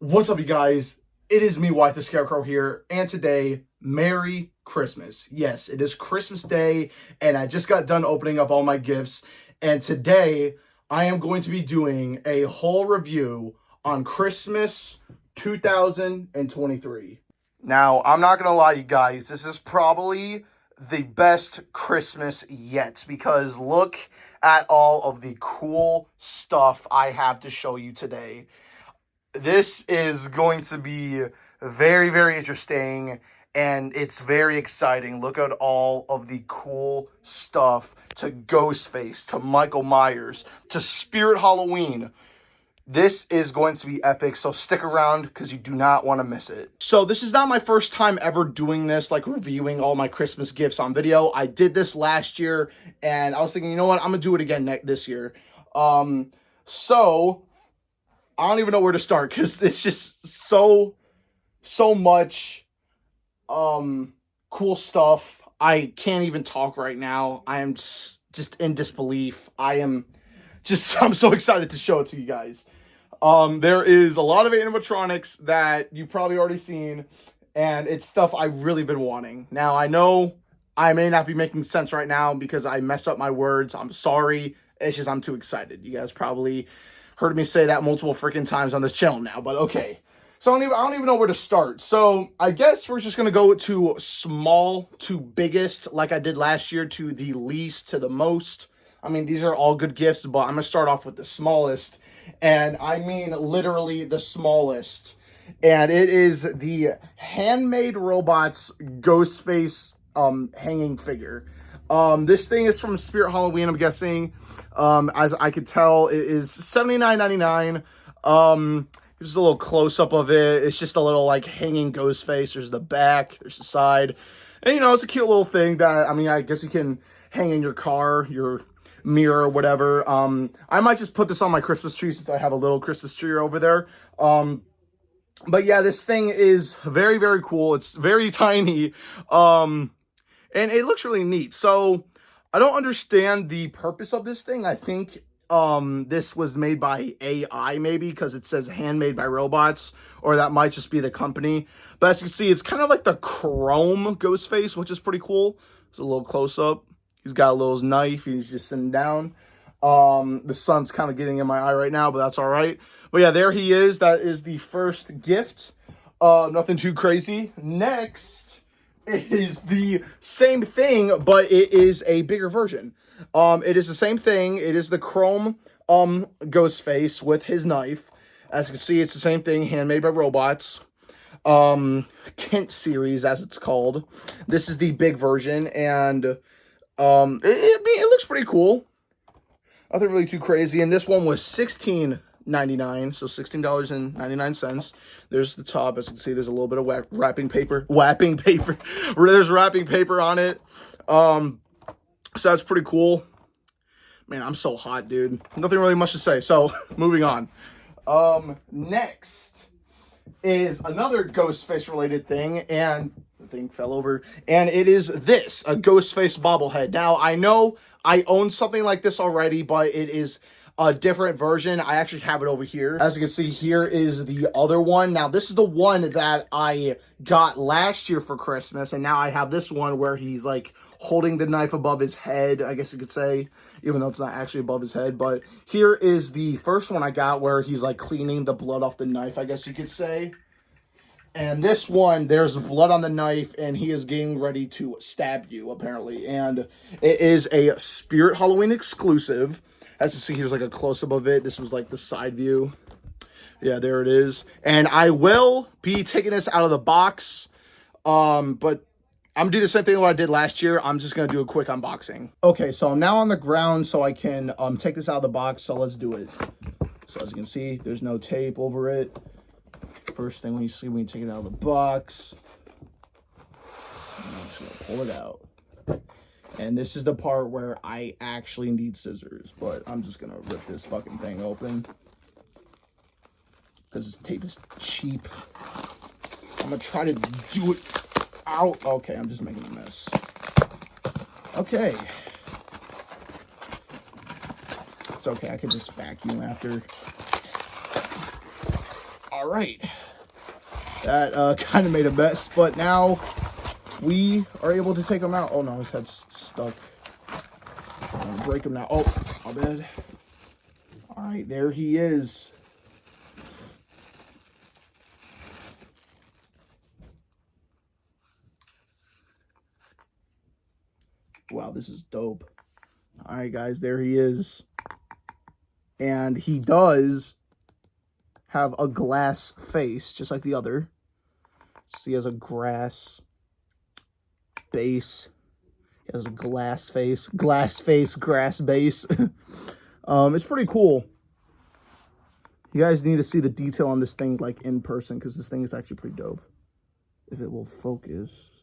What's up, you guys? It is me, White the Scarecrow here, and today, Merry Christmas. Yes, it is Christmas Day, and I just got done opening up all my gifts, and today, I am going to be doing a whole review on Christmas 2023. Now, I'm not gonna lie, you guys, this is probably the best Christmas yet, because look at all of the cool stuff I have to show you today. This is going to be very, very interesting, and it's very exciting. Look at all of the cool stuff, to Ghostface, to Michael Myers, to Spirit Halloween. This is going to be epic, so stick around because you do not want to miss it. So this is not my first time ever doing this, like reviewing all my Christmas gifts on video. I did this last year, and I was thinking, you know what, I'm going to do it again this year. So I don't even know where to start because it's just so much cool stuff. I can't even talk right now. I am just in disbelief. I'm so excited to show it to you guys. There is a lot of animatronics that you've probably already seen, and it's stuff I've really been wanting. Now, I know I may not be making sense right now because I mess up my words. I'm sorry. It's just I'm too excited. You guys probably heard me say that multiple freaking times on this channel now, but okay. So I don't even know where to start. So I guess we're just going to go to small to biggest, like I did last year, to the least to the most. I mean, these are all good gifts, but I'm going to start off with the smallest. And I mean literally the smallest. And it is the Handmade Robots Ghostface hanging figure. This thing is from Spirit Halloween, I'm guessing. As I could tell, it is $79.99. Just a little close-up of it. It's just a little, like, hanging ghost face. There's the back. There's the side. And, you know, it's a cute little thing that, I mean, I guess you can hang in your car, your mirror, or whatever. I might just put this on my Christmas tree since I have a little Christmas tree over there. But, yeah, this thing is very, very cool. It's very tiny. And it looks really neat. So I don't understand the purpose of this thing. I think this was made by AI maybe because it says handmade by robots, or that might just be the company. But as you can see, it's kind of like the chrome Ghostface, which is pretty cool. It's a little close up. He's got a little knife. He's just sitting down. The sun's kind of getting in my eye right now, but that's all right. But yeah, there he is. That is the first gift. Nothing too crazy. Next, it is the same thing, but it is a bigger version. It is the same thing. It is the chrome Ghostface with his knife. As you can see, it's the same thing, handmade by robots. Kent series, as it's called. This is the big version, and it looks pretty cool. Nothing really too crazy. And this one was $16.99, so $16.99. There's the top. As you can see, there's a little bit of wrapping paper. There's wrapping paper on it. So that's pretty cool. Man, I'm so hot, dude. Nothing really much to say. So moving on. Next is another Ghostface related thing, and the thing fell over. And it is this, a Ghostface bobblehead. Now, I know I own something like this already, but it is a different version. I actually have it over here. As you can see, here is the other one. Now, this is the one that I got last year for Christmas, and now I have this one where he's like holding the knife above his head, I guess you could say, even though it's not actually above his head. But here is the first one I got where he's like cleaning the blood off the knife, I guess you could say. And this one, there's blood on the knife, and he is getting ready to stab you, apparently. And it is a Spirit Halloween exclusive. As you see, here's like a close-up of it. This was like the side view. Yeah, there it is. And I will be taking this out of the box. But I'm going to do the same thing what I did last year. I'm just going to do a quick unboxing. Okay, so I'm now on the ground so I can take this out of the box. So let's do it. So as you can see, there's no tape over it. First thing when you see when you take it out of the box. I'm just going to pull it out. And this is the part where I actually need scissors, but I'm just going to rip this fucking thing open because this tape is cheap. I'm going to try to do it out. Okay, I'm just making a mess. Okay. It's okay, I can just vacuum after. All right. That kind of made a mess, but now we are able to take him out. Oh no, his head's stuck. I'm gonna break him now. Oh, my bad. All right, there he is. Wow, this is dope. All right, guys, there he is. And he does have a glass face, just like the other. See, he has a grass base. He has a glass face, grass base. It's pretty cool. You guys need to see the detail on this thing, like, in person, because this thing is actually pretty dope. If it will focus.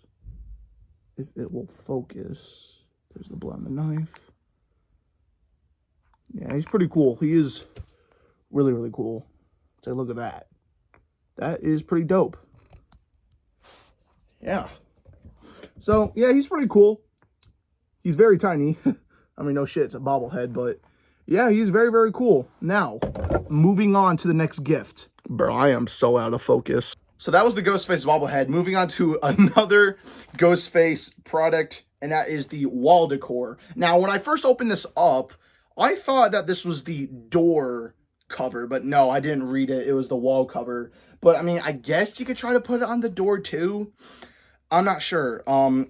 If it will focus. There's the blood on the knife. Yeah, he's pretty cool. He is really, really cool. Take a look at that. That is pretty dope. Yeah. So, yeah, he's pretty cool. He's very tiny. I mean, no shit, it's a bobblehead, but yeah, he's very, very cool. Now, moving on to the next gift. Bro, I am so out of focus. So that was the Ghostface bobblehead. Moving on to another Ghostface product, and that is the wall decor. Now, when I first opened this up, I thought that this was the door cover, but no, I didn't read it. It was the wall cover. But, I mean, I guess you could try to put it on the door, too. I'm not sure.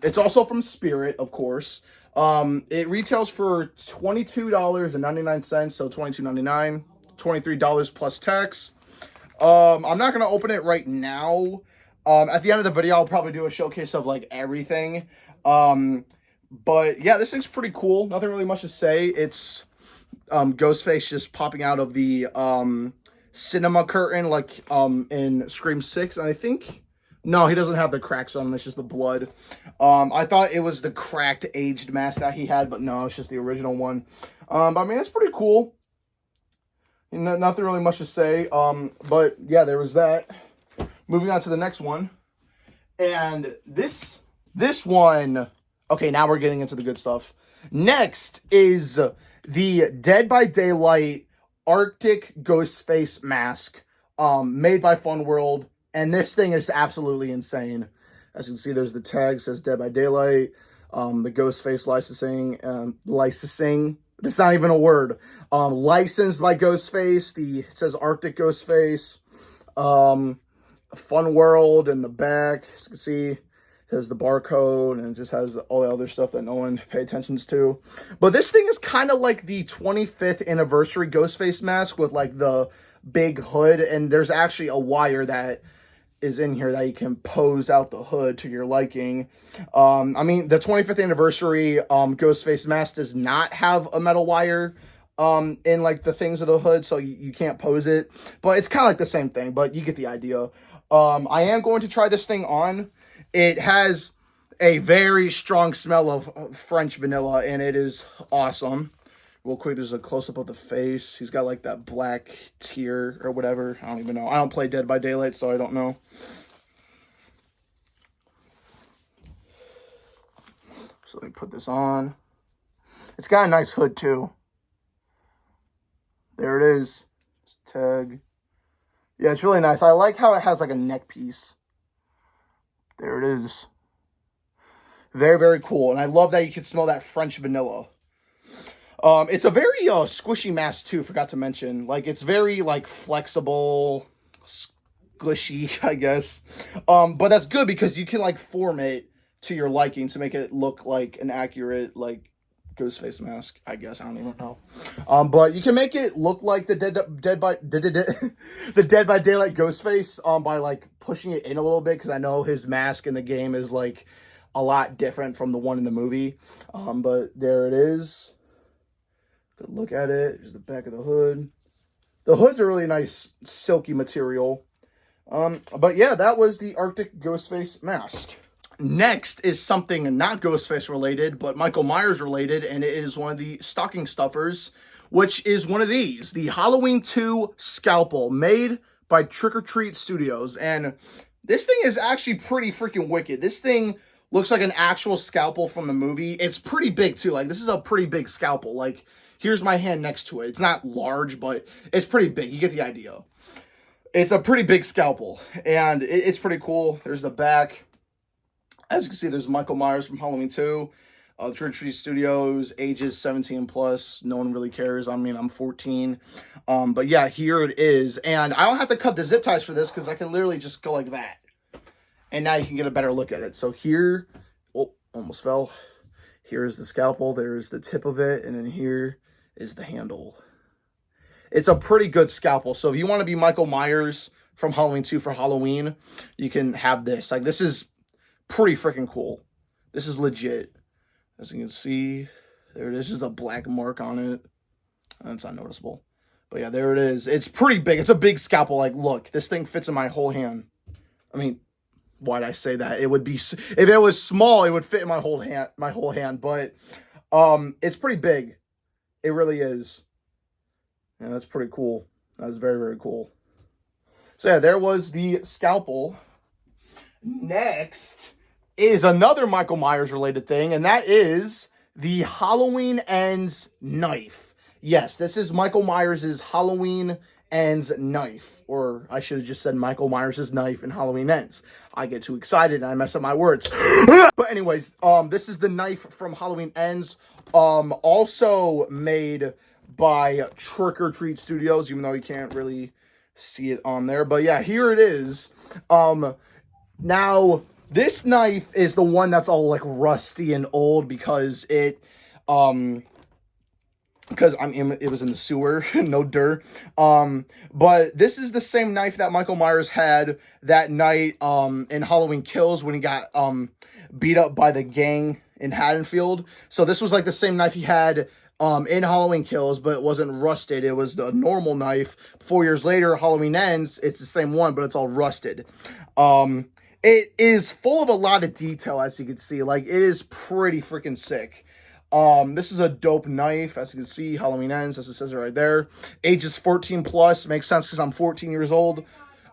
It's also from Spirit, of course. It retails for $22.99, so $22.99, $23 plus tax. I'm not going to open it right now. At the end of the video, I'll probably do a showcase of, like, everything. But, yeah, this thing's pretty cool. Nothing really much to say. It's Ghostface just popping out of the cinema curtain, like in Scream 6. And I think... No, he doesn't have the cracks on him. It's just the blood. I thought it was the cracked, aged mask that he had, but no, it's just the original one. But, I mean, it's pretty cool. Nothing really much to say. But, yeah, there was that. Moving on to the next one. And this one... Okay, now we're getting into the good stuff. Next is the Dead by Daylight Arctic Ghostface mask made by Funworld. And this thing is absolutely insane. As you can see, there's the tag, says Dead by Daylight. The Ghostface licensing. That's not even a word. Licensed by Ghostface. It says Arctic Ghostface. Fun World in the back. As you can see, it has the barcode and it just has all the other stuff that no one pays attention to. But this thing is kind of like the 25th anniversary Ghostface mask with like the big hood. And there's actually a wire that is in here that you can pose out the hood to your liking. I mean, the 25th anniversary Ghostface mask does not have a metal wire in like the things of the hood, so you can't pose it. But it's kind of like the same thing, but you get the idea. I am going to try this thing on. It has a very strong smell of French vanilla, and it is awesome. Real quick, there's a close-up of the face. He's got, like, that black tear or whatever. I don't even know. I don't play Dead by Daylight, so I don't know. So let me put this on. It's got a nice hood, too. There it is. It's tag. Yeah, it's really nice. I like how it has, like, a neck piece. There it is. Very, very cool. And I love that you can smell that French vanilla. It's a very squishy mask too, forgot to mention. Like, it's very, like, flexible, squishy, I guess. But that's good because you can, like, form it to your liking to make it look like an accurate, like, Ghostface mask, I guess. I don't even know. But you can make it look like the Dead by Daylight Ghostface by, like, pushing it in a little bit, because I know his mask in the game is, like, a lot different from the one in the movie. But there it is. Good look at it. Here's the back of the hood. The hood's a really nice silky material. But yeah, that was the Arctic Ghostface mask. Next is something not Ghostface related, but Michael Myers related, and it is one of the stocking stuffers, which is one of these, the Halloween 2 scalpel, made by Trick or Treat Studios. And this thing is actually pretty freaking wicked. This thing looks like an actual scalpel from the movie. It's pretty big too. Like, this is a pretty big scalpel. Like, here's my hand next to it. It's not large, but it's pretty big. You get the idea. It's a pretty big scalpel, and it's pretty cool. There's the back. As you can see, there's Michael Myers from Halloween 2. Trick or Treat Studios, ages 17 plus. No one really cares. I mean, I'm 14. But yeah, here it is. And I don't have to cut the zip ties for this because I can literally just go like that. And now you can get a better look at it. So here, oh, almost fell. Here's the scalpel. There's the tip of it. And then here is the handle. It's a pretty good scalpel. So if you want to be Michael Myers from Halloween 2 for Halloween, you can have this. Like, this is pretty freaking cool. This is legit. As you can see, there it is. Just a black mark on it. That's not noticeable. But yeah, there it is. It's pretty big. It's a big scalpel. Like, look, this thing fits in my whole hand. I mean, why'd I say that? It would be, if it was small, it would fit in my whole hand. But it's pretty big. It really is. And that's pretty cool. That's very, very cool. So yeah, there was the scalpel. Next is another Michael Myers related thing, and that is the Halloween Ends knife. Yes, this is Michael Myers' Halloween Ends knife, or I should have just said Michael Myers' knife in Halloween Ends. I get too excited and I mess up my words. But anyways, this is the knife from Halloween Ends, also made by Trick or Treat Studios, even though you can't really see it on there. But yeah, here it is. Now, this knife is the one that's all like rusty and old because it was in the sewer, no dirt. But this is the same knife that Michael Myers had that night in Halloween Kills when he got beat up by the gang in Haddonfield. So this was like the same knife he had in Halloween Kills, but it wasn't rusted. It was the normal knife. 4 years later, Halloween Ends, it's the same one, but it's all rusted. It is full of a lot of detail, as you can see. Like, it is pretty freaking sick. This is a dope knife, as you can see. Halloween Ends, as it says right there. Ages 14 plus. Makes sense because I'm 14 years old.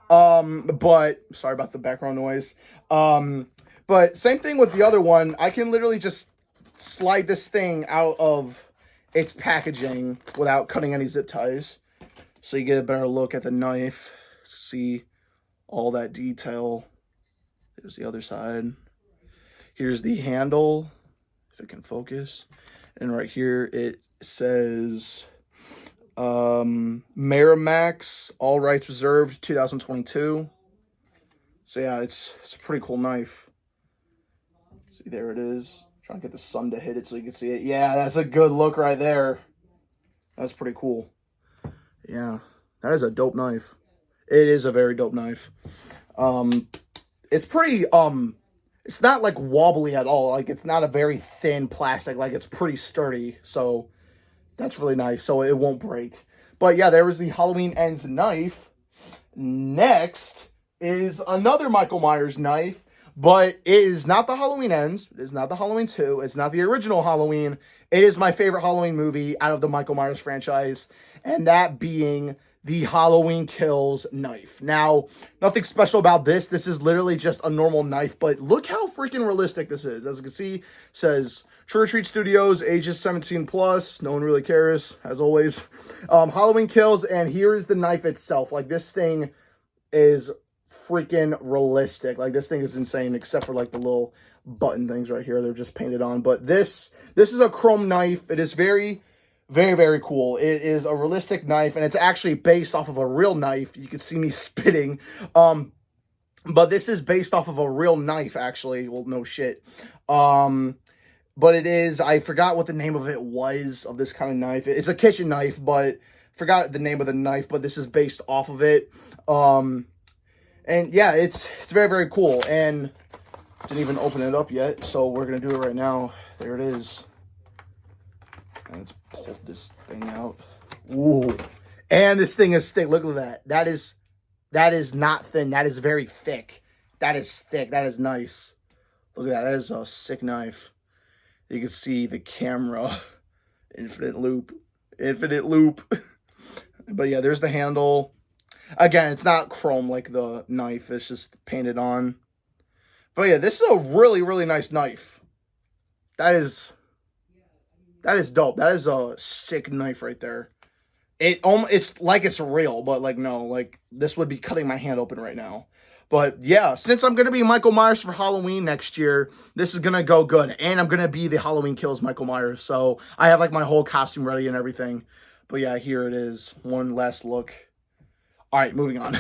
But sorry about the background noise. But same thing with the other one. I can literally just slide this thing out of its packaging without cutting any zip ties. So you get a better look at the knife. See all that detail. There's the other side. Here's the handle, if it can focus. And right here it says Merrimax, all rights reserved, 2022. So yeah, it's a pretty cool knife. See, there it is. Trying to get the sun to hit it so you can see it. Yeah, that's a good look right there. That's pretty cool. Yeah, that is a dope knife. It is a very dope knife. It's pretty, it's not like wobbly at all. Like, it's not a very thin plastic. Like, it's pretty sturdy. So that's really nice. So it won't break. But yeah, there was the Halloween Ends knife. Next is another Michael Myers knife. But it is not the Halloween Ends. It is not the Halloween 2. It's not the original Halloween. It is my favorite Halloween movie out of the Michael Myers franchise. And that being the Halloween Kills knife. Now, nothing special about this. This is literally just a normal knife. But look how freaking realistic this is. As you can see, it says Trick or Treat Studios, ages 17 plus. No one really cares, as always. Halloween Kills. And here is the knife itself. Like, this thing is freaking realistic. Like, this thing is insane, except for like the little button things right here. They're just painted on. But this is a chrome knife. It is very, very, very cool. It is a realistic knife, and it's actually based off of a real knife. You can see me spitting. But this is based off of a real knife, actually. Well, no shit. But it is, I forgot what the name of it was, of this kind of knife. It's a kitchen knife, but forgot the name of the knife, but this is based off of it. And yeah, it's very, very cool. And didn't even open it up yet, so we're going to do it right now. There it is. And let's pull this thing out. Ooh. And this thing is thick. Look at that. That is not thin. That is very thick. That is thick. That is nice. Look at that. That is a sick knife. You can see the camera. Infinite loop. Infinite loop. But yeah, there's the handle. Again, it's not chrome like the knife. It's just painted on. But yeah, this is a really, really nice knife. That is dope. That is a sick knife right there. it's like it's real, but like no, like this would be cutting my hand open right now. But yeah, since I'm gonna be Michael Myers for Halloween next year, this is gonna go good, and I'm gonna be the Halloween Kills Michael Myers. So I have like my whole costume ready and everything. But yeah, here it is. One last look. All right, moving on.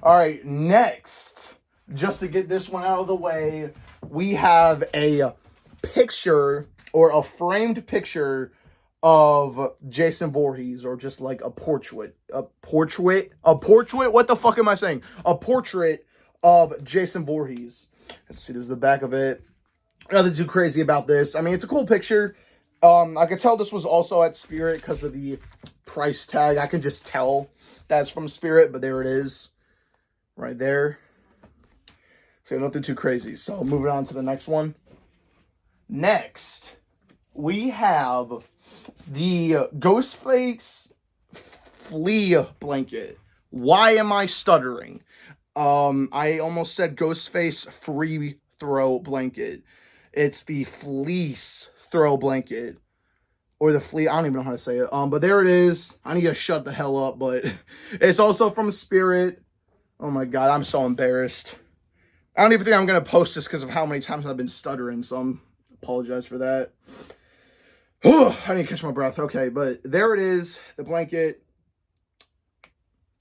All right, next, just to get this one out of the way, we have a picture or a framed picture of Jason Voorhees, or just like a portrait. What the fuck am I saying? A portrait of Jason Voorhees. Let's see, there's the back of it. Nothing too crazy about this. I mean, it's a cool picture. I could tell this was also at Spirit because of the price tag. I can just tell that's from Spirit, but there it is. Right there. So nothing too crazy. So moving on to the next one. Next, we have the Ghostface flea blanket. Why am I stuttering? I almost said Ghostface free throw blanket. It's the Fleece throw blanket. Or the flea, I don't even know how to say it. But there it is. I need to shut the hell up, but it's also from Spirit. Oh my god, I'm so embarrassed. I don't even think I'm gonna post this because of how many times I've been stuttering, so I'm apologize for that. I need to catch my breath. Okay, but there it is, the blanket.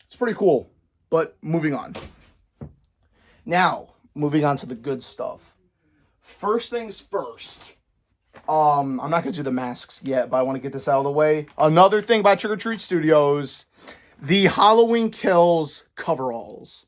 It's pretty cool. But moving on. Now, moving on to the good stuff. First things first. I'm not going to do the masks yet, but I want to get this out of the way. Another thing by Trick or Treat Studios, the Halloween Kills coveralls.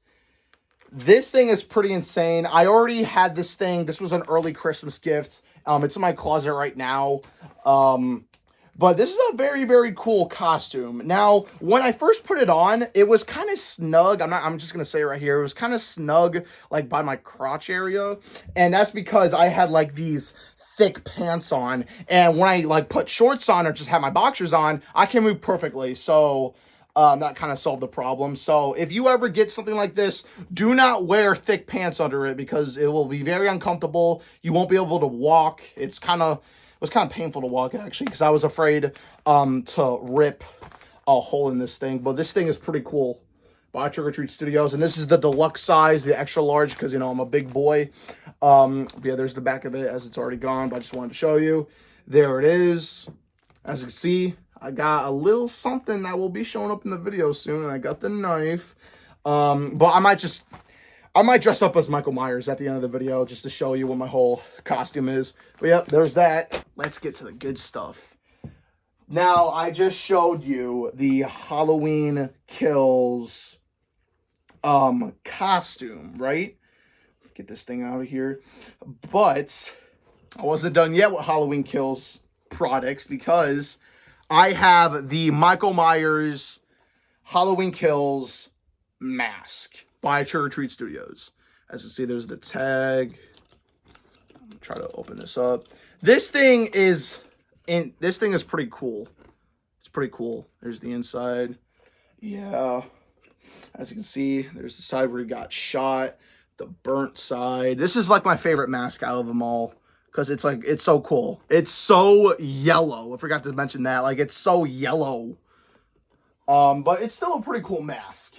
This thing is pretty insane. I already had this thing. This was an early Christmas gift. It's in my closet right now. But this is a very, very cool costume. Now, when I first put it on, it was kind of snug. I'm just going to say it right here. It was kind of snug, like, by my crotch area. And that's because I had, like, these thick pants on. And when I, like, put shorts on or just have my boxers on, I can move perfectly. So that kind of solved the problem. So if you ever get something like this, do not wear thick pants under it because it will be very uncomfortable. You won't be able to walk. It was kind of painful to walk, actually, because I was afraid to rip a hole in this thing. But this thing is pretty cool by Trick or Treat Studios. And this is the deluxe size, the extra large, because, you know, I'm a big boy. But yeah, there's the back of it as it's already gone, but I just wanted to show you. There it is. As you can see, I got a little something that will be showing up in the video soon. And I got the knife. But I might dress up as Michael Myers at the end of the video just to show you what my whole costume is. But yep, there's that. Let's get to the good stuff. Now, I just showed you the Halloween Kills costume, right? Let's get this thing out of here. But I wasn't done yet with Halloween Kills products because I have the Michael Myers Halloween Kills mask by Trick or Treat Studios. As you see, there's the tag. I'm gonna try to open this up. This thing is pretty cool. It's pretty cool. There's the inside. Yeah. As you can see, there's the side where he got shot. The burnt side. This is like my favorite mask out of them all. Because it's so cool. It's so yellow. I forgot to mention that. Like, it's so yellow. But it's still a pretty cool mask.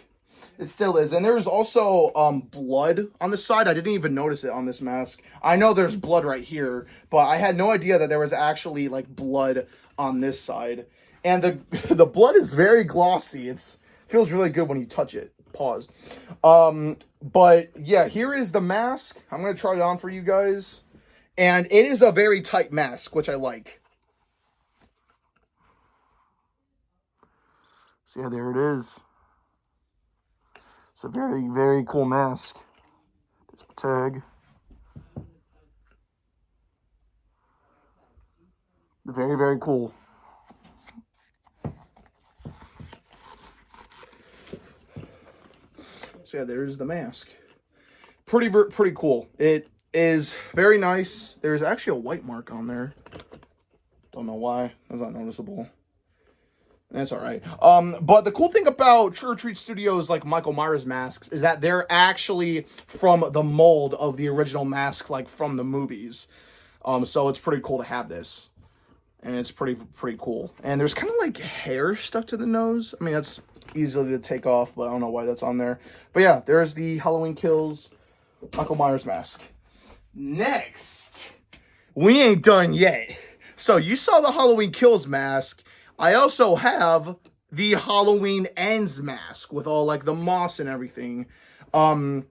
It still is. And there's also blood on the side. I didn't even notice it on this mask. I know there's blood right here, but I had no idea that there was actually like blood on this side. And the blood is very glossy. It feels really good when you touch it. Pause. But yeah, here is the mask. I'm going to try it on for you guys. And it is a very tight mask, which I like. So yeah, there it is. It's a very, very cool mask. There's the tag. Very, very cool. So yeah, there's the mask. Pretty cool. It is very nice. There's actually a white mark on there. Don't know why. That's not noticeable. That's all right. But the cool thing about Trick or Treat Studios, like Michael Myers masks, is that they're actually from the mold of the original mask, like from the movies. So it's pretty cool to have this. and it's pretty cool. And there's kind of like hair stuck to the nose. I mean, that's easily to take off, but I don't know why that's on there. But yeah, there's the Halloween Kills Michael Myers mask. Next, we ain't done yet. So you saw the Halloween Kills mask. I also have the Halloween Ends mask with all like the moss and everything. It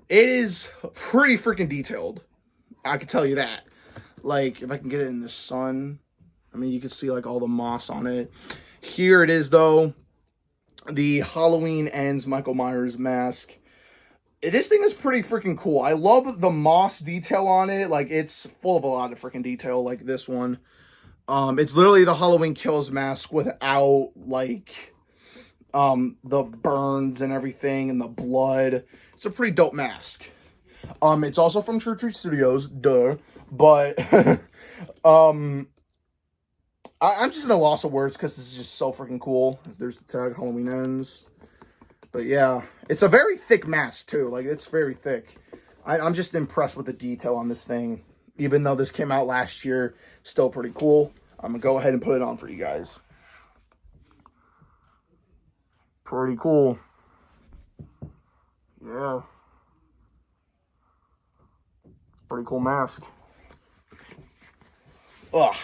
is pretty freaking detailed. I can tell you that. Like, if I can get it in the sun, I mean, you can see like all the moss on it. Here it is though. The Halloween Ends Michael Myers mask. This thing is pretty freaking cool. I love the moss detail on it. Like, it's full of a lot of freaking detail, like this one. It's literally the Halloween Kills mask without, like, the burns and everything and the blood. It's a pretty dope mask. It's also from Trick or Treat Studios, duh. But, I'm just in a loss of words because this is just so freaking cool. There's the tag, Halloween Ends. But yeah, it's a very thick mask too. Like, it's very thick. I'm just impressed with the detail on this thing. Even though this came out last year, still pretty cool. I'm going to go ahead and put it on for you guys. Pretty cool. Yeah. Pretty cool mask. Ugh.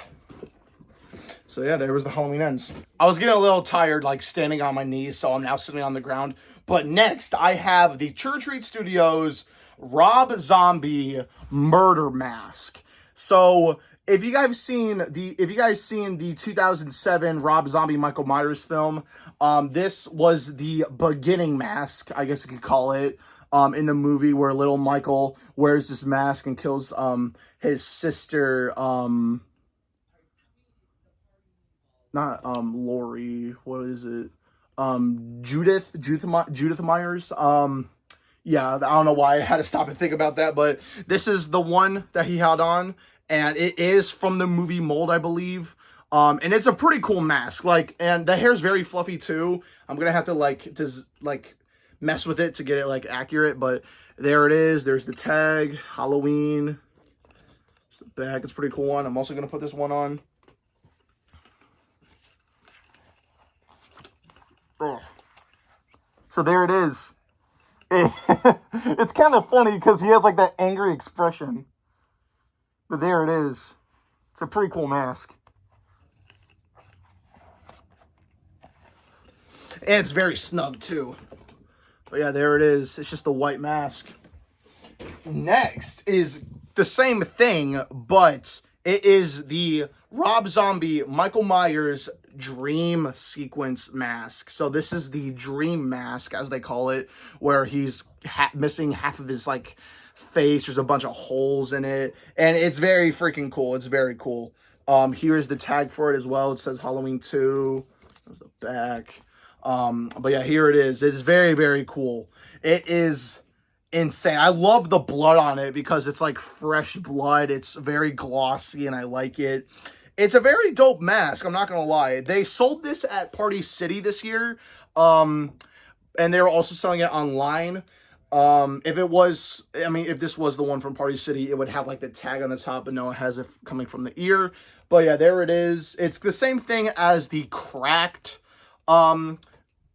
So yeah, there was the Halloween Ends. I was getting a little tired, like, standing on my knees, so I'm now sitting on the ground. But next, I have the Trick or Treat Studios Rob Zombie Murder Mask. So if you guys seen the 2007 Rob Zombie Michael Myers film, this was the beginning mask, I guess you could call it, in the movie where little Michael wears this mask and kills his sister, not Lori, what is it? Judith Myers. Yeah, I don't know why I had to stop and think about that, but this is the one that he had on, and it is from the movie mold, I believe. And it's a pretty cool mask, like, and the hair's very fluffy too. I'm gonna have to like mess with it to get it like accurate, but there it is. There's the tag, Halloween. It's the back. It's a pretty cool one. I'm also gonna put this one on. Oh. So there it is. It's kind of funny because he has like that angry expression. But there it is. It's a pretty cool mask. And it's very snug too. But yeah, there it is. It's just a white mask. Next is the same thing, but it is the Rob Zombie Michael Myers Dream Sequence mask. So this is the Dream mask, as they call it, where he's missing half of his like face. There's a bunch of holes in it, and it's very freaking cool. It's very cool. Here's the tag for it as well. It says Halloween 2. There's the back. But yeah, here it is. It's very, very cool. It is insane. I love the blood on it because it's like fresh blood. It's very glossy and I like it. It's a very dope mask, I'm not gonna lie. They sold this at Party City this year. And they were also selling it online. If this was the one from Party City, it would have like the tag on the top, but no, it has it coming from the ear. But yeah, there it is. It's the same thing as the cracked, what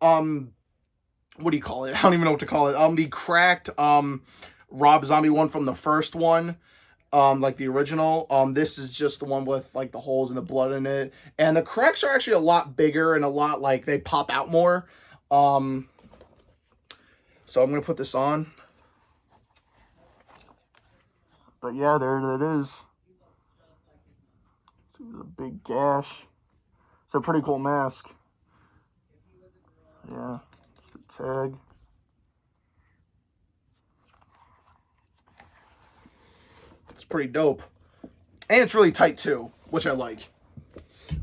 do you call it? I don't even know what to call it. The cracked, Rob Zombie one from the first one. Like the original. This is just the one with like the holes and the blood in it. And the cracks are actually a lot bigger and a lot like they pop out more. So I'm going to put this on. But yeah, there it is. See the big gash. It's a pretty cool mask. Yeah, it's the tag. It's pretty dope. And it's really tight too, which I like.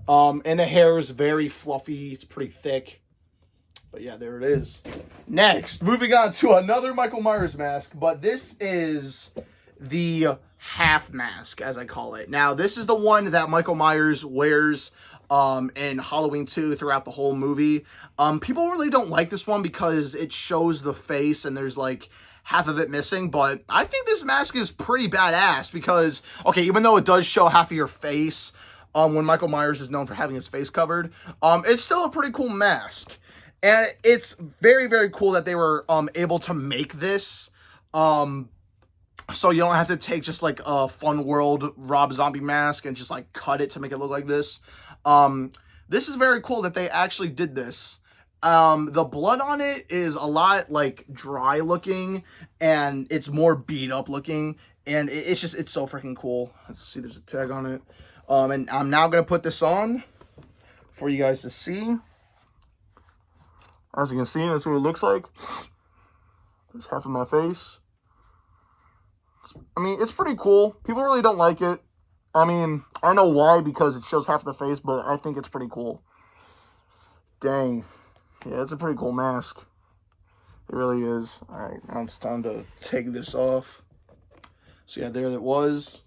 And the hair is very fluffy. It's pretty thick. But yeah, there it is. Next, moving on to another Michael Myers mask. But this is the half mask, as I call it. Now, this is the one that Michael Myers wears in Halloween 2 throughout the whole movie. People really don't like this one because it shows the face and there's like half of it missing, but I think this mask is pretty badass because, okay, even though it does show half of your face, when Michael Myers is known for having his face covered. It's still a pretty cool mask. And it's very, very cool that they were able to make this. So you don't have to take just like a Fun World Rob Zombie mask and just like cut it to make it look like this. This is very cool that they actually did this. The blood on it is a lot like dry looking and it's more beat up looking. And it's so freaking cool. Let's see, there's a tag on it. And I'm now going to put this on for you guys to see. As you can see, that's what it looks like. There's half of my face. I mean, it's pretty cool. People really don't like it. I mean, I know why, because it shows half of the face, but I think it's pretty cool. Dang. Yeah, it's a pretty cool mask. It really is. Alright, now it's time to take this off. So yeah, there it was.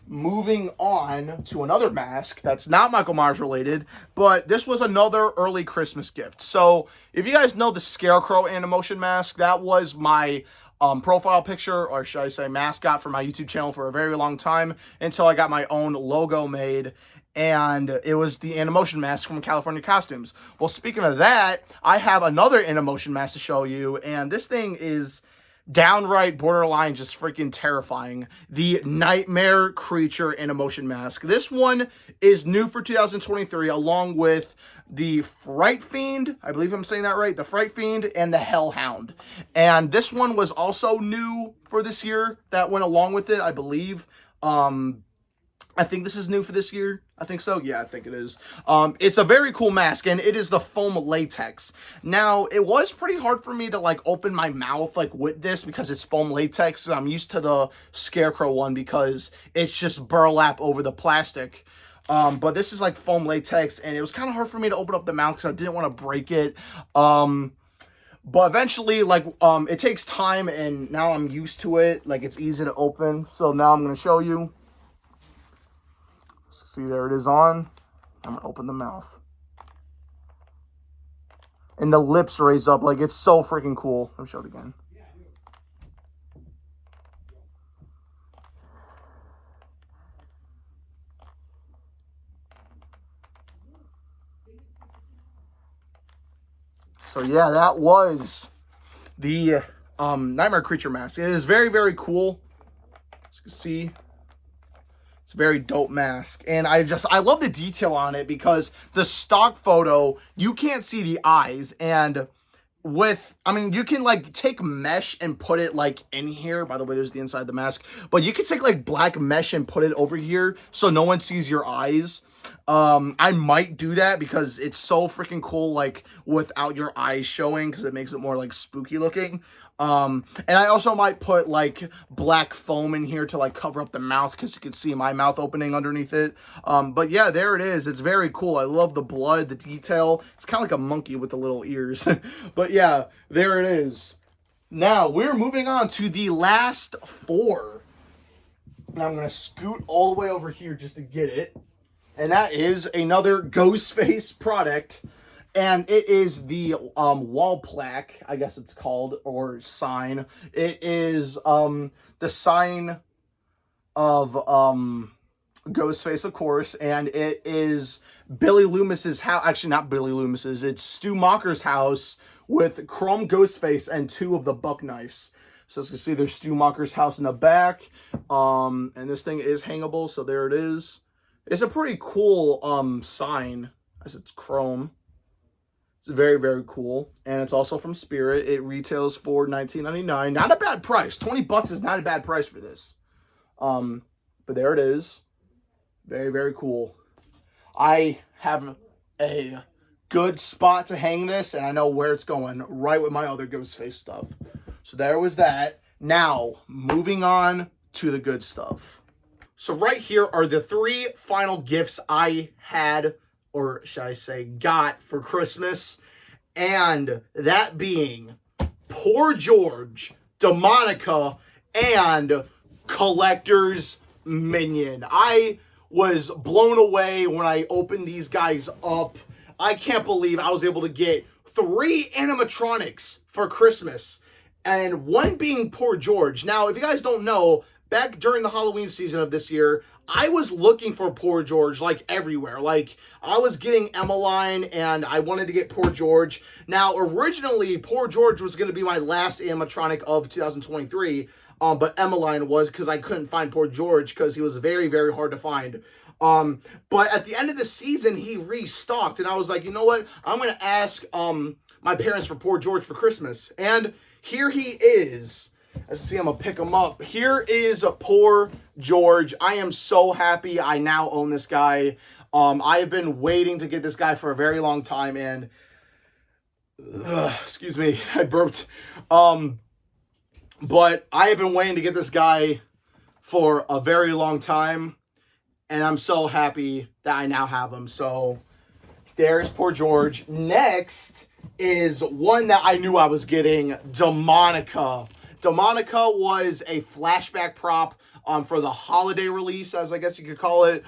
Moving on to another mask that's not Michael Myers related, but this was another early Christmas gift. So if you guys know the Scarecrow Animotion mask, that was my profile picture, or should I say mascot, for my YouTube channel for a very long time until I got my own logo made. And it was the Animotion mask from California Costumes. Well, speaking of that, I have another Animotion mask to show you, and this thing is downright borderline just freaking terrifying. The Nightmare Creature Animotion mask. This one is new for 2023, along with the Fright Fiend, I believe I'm saying that right, the Fright Fiend and the Hellhound. And this one was also new for this year that went along with it, I believe. I think this is new for this year. I think so. Yeah, I think it is. It's a very cool mask, and it is the foam latex. Now, it was pretty hard for me to, like, open my mouth, like, with this because it's foam latex. I'm used to the Scarecrow one because it's just burlap over the plastic. But this is, like, foam latex, and it was kind of hard for me to open up the mouth because I didn't want to break it. But eventually, like, it takes time, and now I'm used to it. Like, it's easy to open. So now I'm going to show you. See, there it is on. I'm going to open the mouth. And the lips raise up. Like, it's so freaking cool. Let me show it again. So, yeah, that was the Nightmare Creature mask. It is very, very cool. As you can see. It's a very dope mask, and I love the detail on it because the stock photo, you can't see the eyes, and you can, like, take mesh and put it, like, in here. By the way, there's the inside of the mask, but you can take, like, black mesh and put it over here so no one sees your eyes. I might do that because it's so freaking cool, like, without your eyes showing, because it makes it more, like, spooky looking. And I also might put, like, black foam in here to, like, cover up the mouth, because you can see my mouth opening underneath it. But yeah, there it is. It's very cool. I love the blood, the detail. It's kind of like a monkey with the little ears. But yeah, there it is. Now, we're moving on to the last 4. And I'm going to scoot all the way over here just to get it. And that is another Ghostface product. And it is the wall plaque, I guess it's called, or sign. It is the sign of Ghostface, of course. And it is Billy Loomis's house. Actually, not Billy Loomis's. It's Stu Macher's house with chrome Ghostface and 2 of the buck knives. So as you can see, there's Stu Macher's house in the back. And this thing is hangable, so there it is. It's a pretty cool sign, as it's chrome. It's very, very cool. And it's also from Spirit. It retails for $19.99. Not a bad price. $20 is not a bad price for this. But there it is. Very, very cool. I have a good spot to hang this, and I know where it's going, right with my other Ghostface stuff. So there was that. Now, moving on to the good stuff. So right here are the 3 final gifts I had, or should I say got, for Christmas. And that being Poor George, Demonica, and Collector's Minion. I was blown away when I opened these guys up. I can't believe I was able to get 3 animatronics for Christmas. And one being Poor George. Now, if you guys don't know, back during the Halloween season of this year, I was looking for Poor George, like, everywhere. Like, I was getting Emmeline, and I wanted to get Poor George. Now, originally, Poor George was going to be my last animatronic of 2023, but Emmeline was, because I couldn't find Poor George, because he was very, very hard to find. But at the end of the season, he restocked, and I was like, you know what? I'm going to ask my parents for Poor George for Christmas. And here he is. As you see, I'm going to pick him up. Here is Poor George. I am so happy I now own this guy. I have been waiting to get this guy for a very long time, and excuse me, I burped. But I have been waiting to get this guy for a very long time, and I'm so happy that I now have him. So there's Poor George. Next is one that I knew I was getting, Demonica. Demonica was a flashback prop for the holiday release, as I guess you could call it.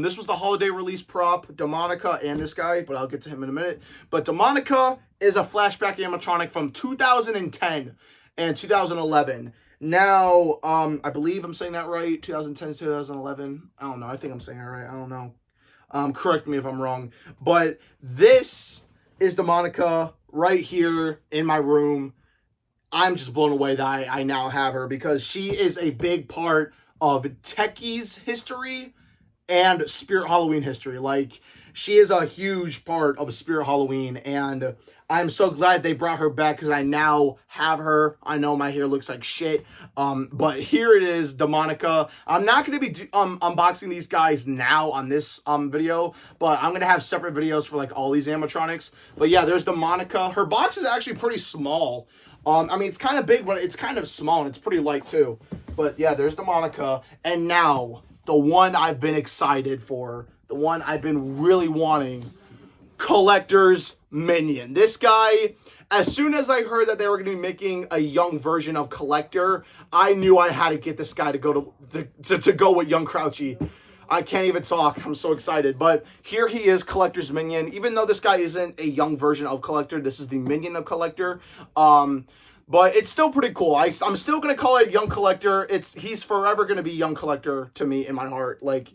This was the holiday release prop, Demonica and this guy, but I'll get to him in a minute. But Demonica is a flashback animatronic from 2010 and 2011. Now, I believe I'm saying that right, 2010, 2011. I don't know. I think I'm saying that right. I don't know. Correct me if I'm wrong. But this is Demonica right here in my room. I'm just blown away that I now have her, because she is a big part of Techie's history and Spirit Halloween history. Like, she is a huge part of Spirit Halloween, and I'm so glad they brought her back, because I now have her. I know my hair looks like shit, but here it is, Demonica. I'm not going to be unboxing these guys now on this video, but I'm going to have separate videos for, like, all these animatronics. But yeah, there's Demonica. Her box is actually pretty small. I mean, it's kind of big, but it's kind of small, and it's pretty light, too. But, yeah, there's Demonica. And now, the one I've been excited for, the one I've been really wanting, Collector's Minion. This guy, as soon as I heard that they were going to be making a young version of Collector, I knew I had to get this guy to go to go with Young Crouchy. I can't even talk. I'm so excited. But here he is, Collector's Minion. Even though this guy isn't a young version of Collector, this is the Minion of Collector. But it's still pretty cool. I'm still going to call it Young Collector. He's forever going to be Young Collector to me in my heart. Like,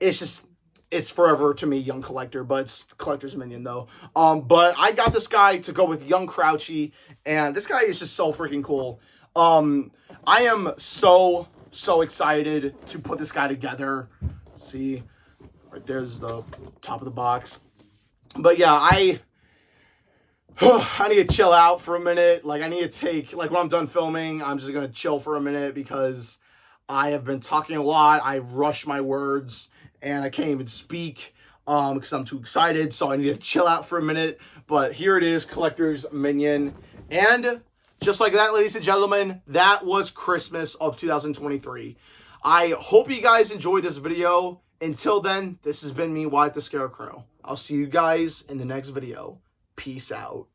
it's forever to me Young Collector, but it's Collector's Minion though. But I got this guy to go with Young Crouchy, and this guy is just so freaking cool. I am so excited to put this guy together. See, right there's the top of the box. But yeah, I need to chill out for a minute. Like, I need to take, like, when I'm done filming, I'm just going to chill for a minute, because I have been talking a lot. I rushed my words, and I can't even speak because I'm too excited, so I need to chill out for a minute. But here it is, Collector's Minion. And just like that, ladies and gentlemen, that was Christmas of 2023. I hope you guys enjoyed this video. Until then, this has been me, Wyatt the Scarecrow. I'll see you guys in the next video. Peace out.